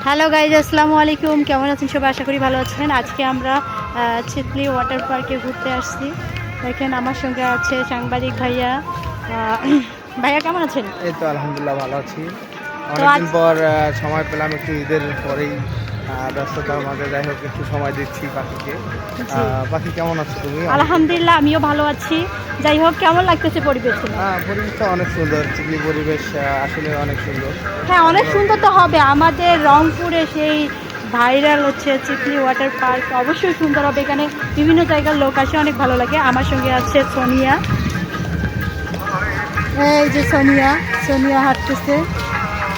Hello guys, আসসালামু আলাইকুম। কেমন আছেন সবাই? আশা করি ভালো আছেন। আজকে আমরা চিতলি ওয়াটার পার্কে ঘুরতে আসছি। দেখেন আমার সঙ্গে আছে সাংবাদিক ভাইয়া। ভাইয়া কেমন আছেন? এই তো আলহামদুলিল্লাহ ভালো আছি। তো অনেকদিন পর সময় পেলাম, একটু ঈদের পরেই ব্যস্ততার মাঝে যাই হোক একটু সময় দিচ্ছি পাখিকে। জি, পাখি কেমন আছো তুমি? আলহামদুলিল্লাহ আমিও ভালো আছি। যাই হোক, কেমন লাগতেছে পরিবেশ? পরিবেশটা অনেক সুন্দর, চিকলি পরিবেশ আসলে অনেক সুন্দর। হ্যাঁ, অনেক সুন্দর তো হবে। আমাদের রংপুরে সেই ভাইরাল হচ্ছে চিকলি ওয়াটার পার্ক, অবশ্যই সুন্দর হবে। এখানে বিভিন্ন জায়গার লোক আসে, অনেক ভালো লাগে। আমার সঙ্গে আছে সোনিয়া। এই যে সোনিয়া, সোনিয়া হাঁটতেছে।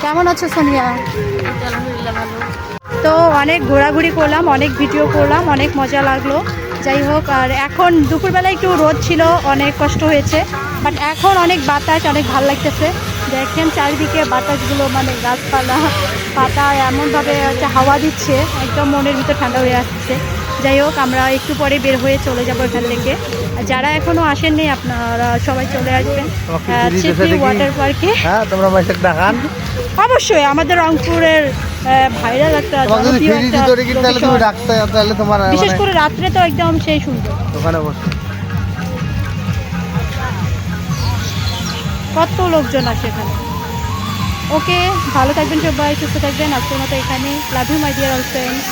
কেমন আছো সোনিয়া? আলহামদুলিল্লাহ ভালো। তো অনেক ঘোরাঘুরি করলাম, অনেক ভিডিও করলাম, অনেক মজা লাগলো। যাই হোক, আর এখন দুপুরবেলা একটু রোদ ছিল, অনেক কষ্ট হয়েছে, বাট এখন অনেক বাতাস, অনেক ভালো লাগতেছে। দেখেন চারিদিকে বাতাসগুলো, মানে গাছপালা পাতা এমনভাবে হচ্ছে হাওয়া দিচ্ছে, একদম মনের ভিতর ঠান্ডা হয়ে আসছে। যাই হোক, আমরা একটু পরে বের হয়ে চলে যাবো এখান থেকে। আর যারা এখনও আসেননি আপনারা সবাই চলে আসবেন চিতলি ওয়াটার পার্কে। হ্যাঁ, তোমরা মাইসেক দেখান। অবশ্যই আমাদের রংপুরের ভাইরাল একটা জনপ্রিয় একটা location। বিশেষ করে রাত্রে তো একদম সেই সুন্দর। ওখানে বসে কত লোকজন আসে এখানে। ওকে, ভালো থাকবেন সবাই, সুস্থ থাকবেন। আজকের মতো এখানে। Love you my dear all friends.